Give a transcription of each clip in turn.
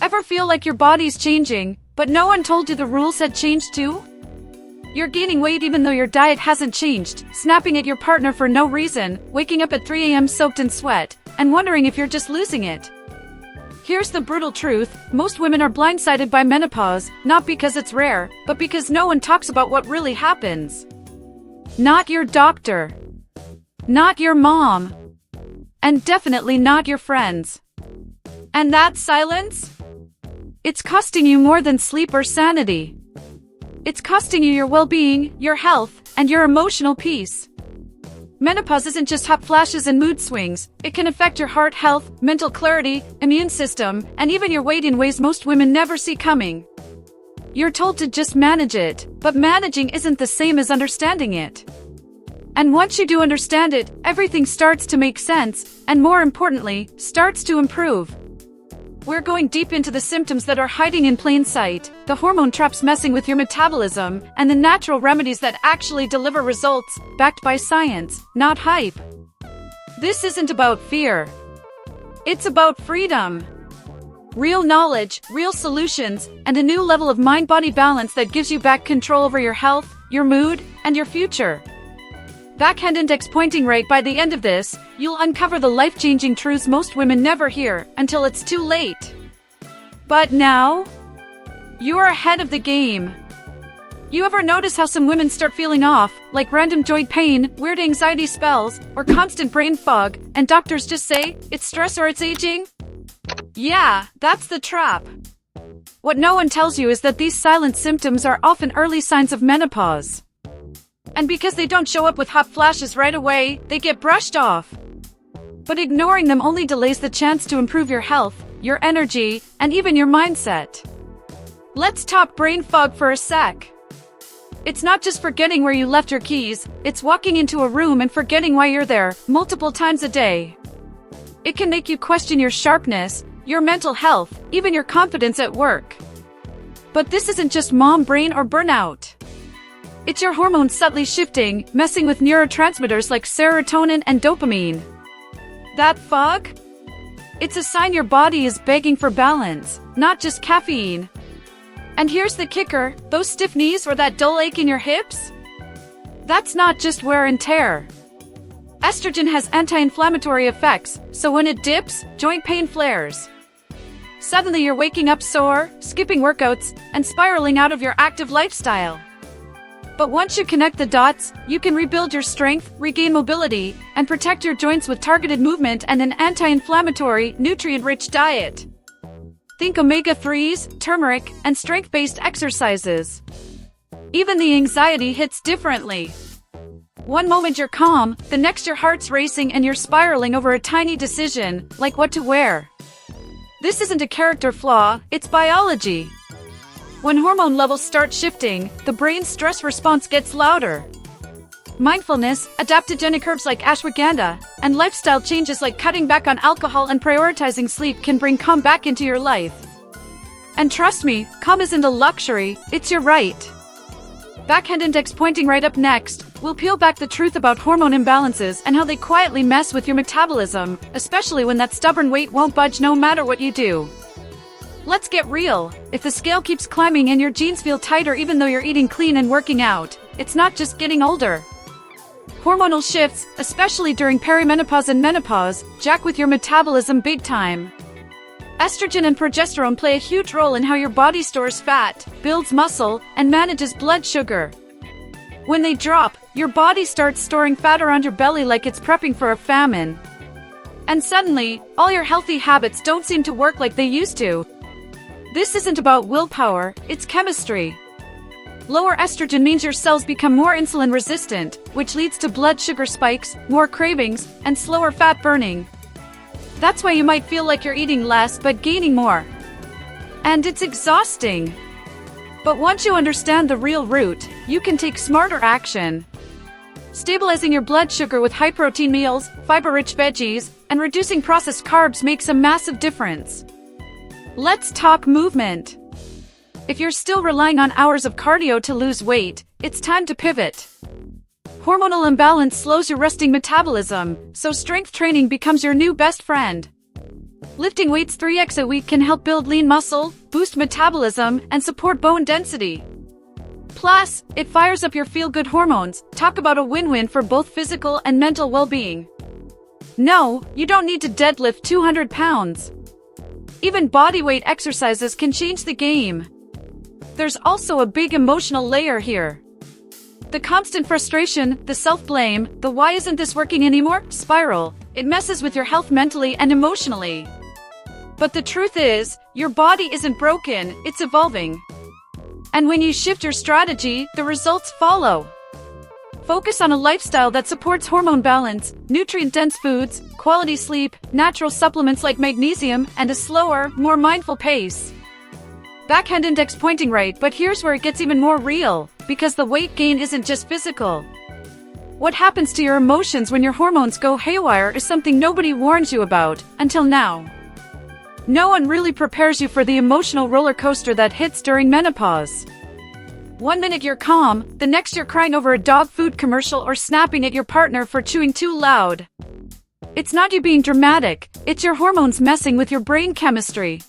Ever feel like your body's changing, but no one told you the rules had changed too? You're gaining weight even though your diet hasn't changed, snapping at your partner for no reason, waking up at 3 a.m. soaked in sweat, and wondering if you're just losing it. Here's the brutal truth: most women are blindsided by menopause, not because it's rare, but because no one talks about what really happens. Not your doctor. Not your mom. And definitely not your friends. And that silence? It's costing you more than sleep or sanity. It's costing you your well-being, your health, and your emotional peace. Menopause isn't just hot flashes and mood swings. It can affect your heart health, mental clarity, immune system, and even your weight in ways most women never see coming. You're told to just manage it, but managing isn't the same as understanding it. And once you do understand it, everything starts to make sense, and more importantly, starts to improve. We're going deep into the symptoms that are hiding in plain sight, the hormone traps messing with your metabolism, and the natural remedies that actually deliver results, backed by science, not hype. This isn't about fear. It's about freedom. Real knowledge, real solutions, and a new level of mind-body balance that gives you back control over your health, your mood, and your future. Backhand index pointing right: by the end of this, you'll uncover the life-changing truths most women never hear until it's too late. But now, you're ahead of the game. You ever notice how some women start feeling off, like random joint pain, weird anxiety spells, or constant brain fog, and doctors just say, it's stress or it's aging? Yeah, that's the trap. What no one tells you is that these silent symptoms are often early signs of menopause. And because they don't show up with hot flashes right away, they get brushed off. But ignoring them only delays the chance to improve your health, your energy, and even your mindset. Let's talk brain fog for a sec. It's not just forgetting where you left your keys, it's walking into a room and forgetting why you're there, multiple times a day. It can make you question your sharpness, your mental health, even your confidence at work. But this isn't just mom brain or burnout. It's your hormones subtly shifting, messing with neurotransmitters like serotonin and dopamine. That fog? It's a sign your body is begging for balance, not just caffeine. And here's the kicker: those stiff knees or that dull ache in your hips? That's not just wear and tear. Estrogen has anti-inflammatory effects, so when it dips, joint pain flares. Suddenly you're waking up sore, skipping workouts, and spiraling out of your active lifestyle. But once you connect the dots, you can rebuild your strength, regain mobility, and protect your joints with targeted movement and an anti-inflammatory, nutrient-rich diet. Think omega-3s, turmeric, and strength-based exercises. Even the anxiety hits differently. One moment you're calm, the next your heart's racing and you're spiraling over a tiny decision, like what to wear. This isn't a character flaw, it's biology. When hormone levels start shifting, the brain's stress response gets louder. Mindfulness, adaptogenic herbs like ashwagandha, and lifestyle changes like cutting back on alcohol and prioritizing sleep can bring calm back into your life. And trust me, calm isn't a luxury, it's your right. Backhand index pointing right up next, we'll peel back the truth about hormone imbalances and how they quietly mess with your metabolism, especially when that stubborn weight won't budge no matter what you do. Let's get real. If the scale keeps climbing and your jeans feel tighter even though you're eating clean and working out, it's not just getting older. Hormonal shifts, especially during perimenopause and menopause, jack with your metabolism big time. Estrogen and progesterone play a huge role in how your body stores fat, builds muscle, and manages blood sugar. When they drop, your body starts storing fat around your belly like it's prepping for a famine. And suddenly, all your healthy habits don't seem to work like they used to. This isn't about willpower, it's chemistry. Lower estrogen means your cells become more insulin resistant, which leads to blood sugar spikes, more cravings, and slower fat burning. That's why you might feel like you're eating less but gaining more. And it's exhausting. But once you understand the real root, you can take smarter action. Stabilizing your blood sugar with high-protein meals, fiber-rich veggies, and reducing processed carbs makes a massive difference. Let's talk movement. If you're still relying on hours of cardio to lose weight, it's time to pivot. Hormonal imbalance slows your resting metabolism, so strength training becomes your new best friend. Lifting weights 3x a week can help build lean muscle, boost metabolism, and support bone density. Plus, it fires up your feel-good hormones. Talk about a win-win for both physical and mental well-being. No, you don't need to deadlift 200 pounds. Even bodyweight exercises can change the game. There's also a big emotional layer here. The constant frustration, the self-blame, the "why isn't this working anymore?" spiral. It messes with your health mentally and emotionally. But the truth is, your body isn't broken, it's evolving. And when you shift your strategy, the results follow. Focus on a lifestyle that supports hormone balance, nutrient-dense foods, quality sleep, natural supplements like magnesium, and a slower, more mindful pace. Backhand index pointing right, but here's where it gets even more real, because the weight gain isn't just physical. What happens to your emotions when your hormones go haywire is something nobody warns you about, until now. No one really prepares you for the emotional roller coaster that hits during menopause. One minute you're calm, the next you're crying over a dog food commercial or snapping at your partner for chewing too loud. It's not you being dramatic, it's your hormones messing with your brain chemistry.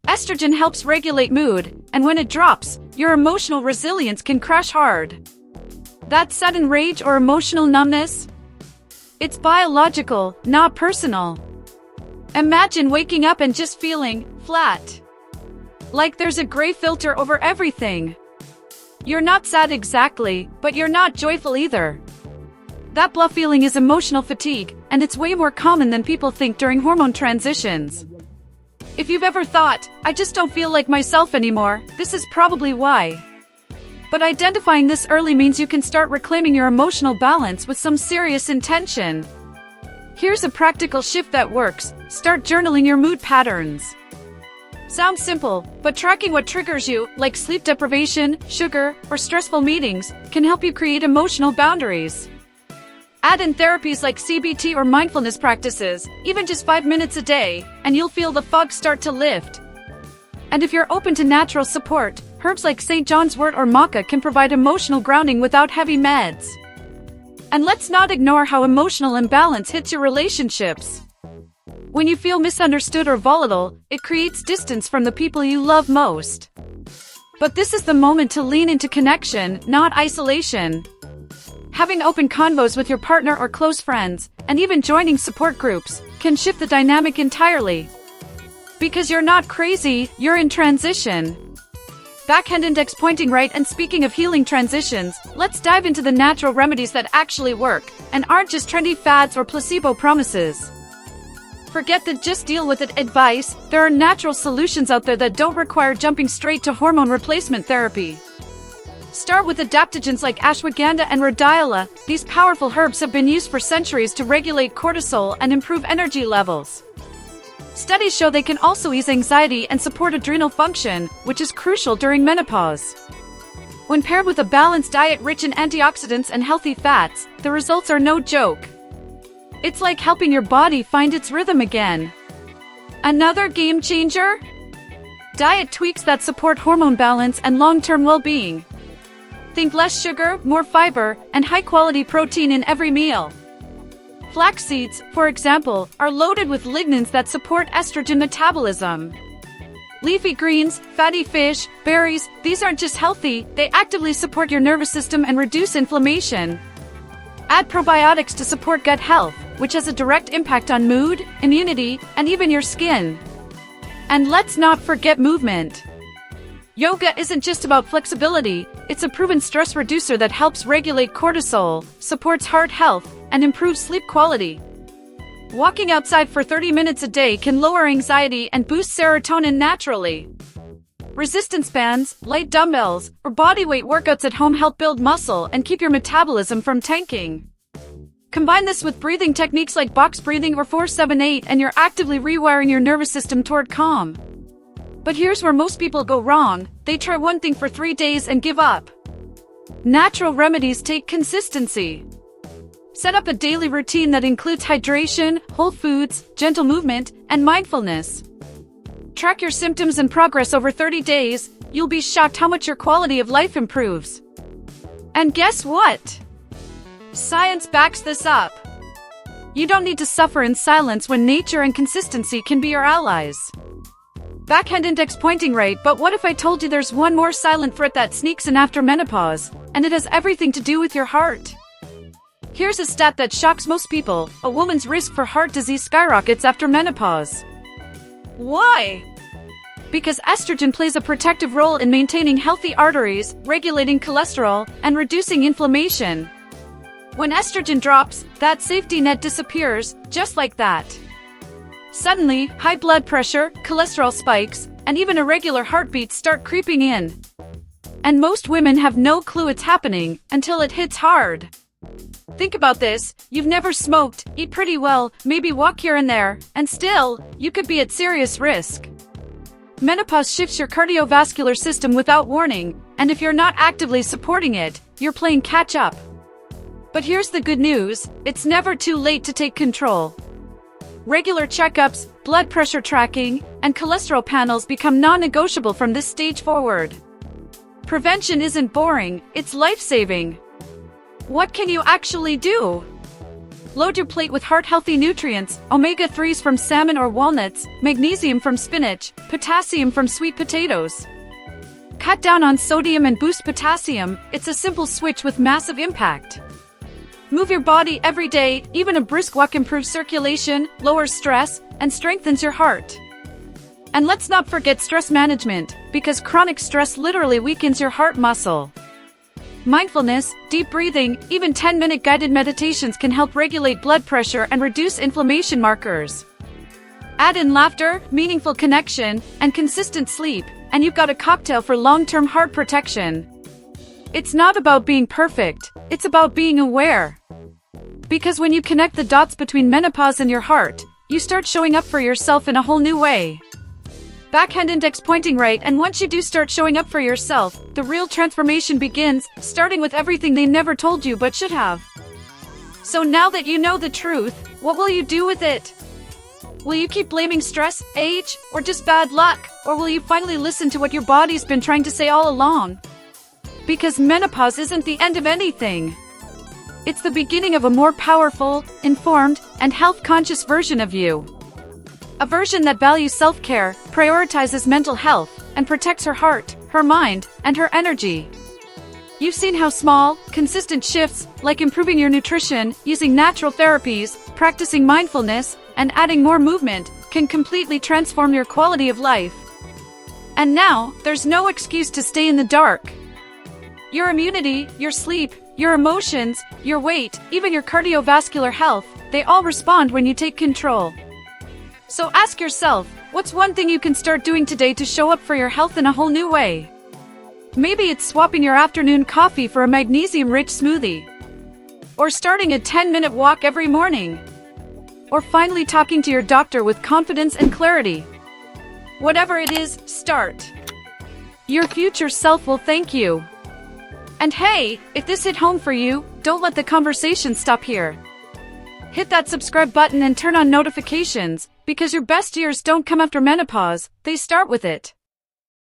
Estrogen helps regulate mood, and when it drops, your emotional resilience can crash hard. That sudden rage or emotional numbness? It's biological, not personal. Imagine waking up and just feeling flat. Like there's a gray filter over everything. You're not sad exactly, but you're not joyful either. That blah feeling is emotional fatigue, and it's way more common than people think during hormone transitions. If you've ever thought, "I just don't feel like myself anymore," this is probably why. But identifying this early means you can start reclaiming your emotional balance with some serious intention. Here's a practical shift that works. Start journaling your mood patterns. Sounds simple, but tracking what triggers you, like sleep deprivation, sugar, or stressful meetings, can help you create emotional boundaries. Add in therapies like CBT or mindfulness practices, even just 5 minutes a day, and you'll feel the fog start to lift. And if you're open to natural support, herbs like St. John's wort or maca can provide emotional grounding without heavy meds. And let's not ignore how emotional imbalance hits your relationships. When you feel misunderstood or volatile, it creates distance from the people you love most. But this is the moment to lean into connection, not isolation. Having open convos with your partner or close friends, and even joining support groups, can shift the dynamic entirely. Because you're not crazy, you're in transition. Backhand index pointing right, and speaking of healing transitions, let's dive into the natural remedies that actually work, and aren't just trendy fads or placebo promises. Forget the "just deal with it" advice. There are natural solutions out there that don't require jumping straight to hormone replacement therapy. Start with adaptogens like ashwagandha and rhodiola. These powerful herbs have been used for centuries to regulate cortisol and improve energy levels. Studies show they can also ease anxiety and support adrenal function, which is crucial during menopause. When paired with a balanced diet rich in antioxidants and healthy fats, the results are no joke. It's like helping your body find its rhythm again. Another game changer? Diet tweaks that support hormone balance and long-term well-being. Think less sugar, more fiber, and high-quality protein in every meal. Flax seeds, for example, are loaded with lignans that support estrogen metabolism. Leafy greens, fatty fish, berries, these aren't just healthy, they actively support your nervous system and reduce inflammation. Add probiotics to support gut health, which has a direct impact on mood, immunity, and even your skin. And let's not forget movement. Yoga isn't just about flexibility, it's a proven stress reducer that helps regulate cortisol, supports heart health, and improves sleep quality. Walking outside for 30 minutes a day can lower anxiety and boost serotonin naturally. Resistance bands, light dumbbells, or bodyweight workouts at home help build muscle and keep your metabolism from tanking. Combine this with breathing techniques like box breathing or 4-7-8 and you're actively rewiring your nervous system toward calm. But here's where most people go wrong. They try one thing for 3 days and give up. Natural remedies take consistency. Set up a daily routine that includes hydration, whole foods, gentle movement, and mindfulness. Track your symptoms and progress over 30 days. You'll be shocked how much your quality of life improves. And guess what? Science backs this up. You don't need to suffer in silence when nature and consistency can be your allies. Backhand index pointing right, but what if I told you there's one more silent threat that sneaks in after menopause, and it has everything to do with your heart? Here's a stat that shocks most people: a woman's risk for heart disease skyrockets after menopause. Why? Because estrogen plays a protective role in maintaining healthy arteries, regulating cholesterol, and reducing inflammation. When estrogen drops, that safety net disappears, just like that. Suddenly, high blood pressure, cholesterol spikes, and even irregular heartbeats start creeping in. And most women have no clue it's happening until it hits hard. Think about this: you've never smoked, eat pretty well, maybe walk here and there, and still, you could be at serious risk. Menopause shifts your cardiovascular system without warning, and if you're not actively supporting it, you're playing catch up. But here's the good news: it's never too late to take control. Regular checkups, blood pressure tracking, and cholesterol panels become non-negotiable from this stage forward. Prevention isn't boring, it's life-saving. What can you actually do? Load your plate with heart-healthy nutrients: omega-3s from salmon or walnuts, magnesium from spinach, potassium from sweet potatoes. Cut down on sodium and boost potassium. It's a simple switch with massive impact. Move your body every day. Even a brisk walk improves circulation, lowers stress, and strengthens your heart. And let's not forget stress management, because chronic stress literally weakens your heart muscle. Mindfulness, deep breathing, even 10-minute guided meditations can help regulate blood pressure and reduce inflammation markers. Add in laughter, meaningful connection, and consistent sleep, and you've got a cocktail for long-term heart protection. It's not about being perfect, it's about being aware. Because when you connect the dots between menopause and your heart, you start showing up for yourself in a whole new way. Backhand index pointing right, and once you do start showing up for yourself, the real transformation begins, starting with everything they never told you but should have. So now that you know the truth, what will you do with it? Will you keep blaming stress, age, or just bad luck? Or will you finally listen to what your body's been trying to say all along? Because menopause isn't the end of anything. It's the beginning of a more powerful, informed, and health-conscious version of you. A version that values self-care, prioritizes mental health, and protects her heart, her mind, and her energy. You've seen how small, consistent shifts, like improving your nutrition, using natural therapies, practicing mindfulness, and adding more movement, can completely transform your quality of life. And now, there's no excuse to stay in the dark. Your immunity, your sleep, your emotions, your weight, even your cardiovascular health, they all respond when you take control. So ask yourself, what's one thing you can start doing today to show up for your health in a whole new way? Maybe it's swapping your afternoon coffee for a magnesium-rich smoothie. Or starting a 10-minute walk every morning. Or finally talking to your doctor with confidence and clarity. Whatever it is, start. Your future self will thank you. And hey, if this hit home for you, don't let the conversation stop here. Hit that subscribe button and turn on notifications, because your best years don't come after menopause, they start with it.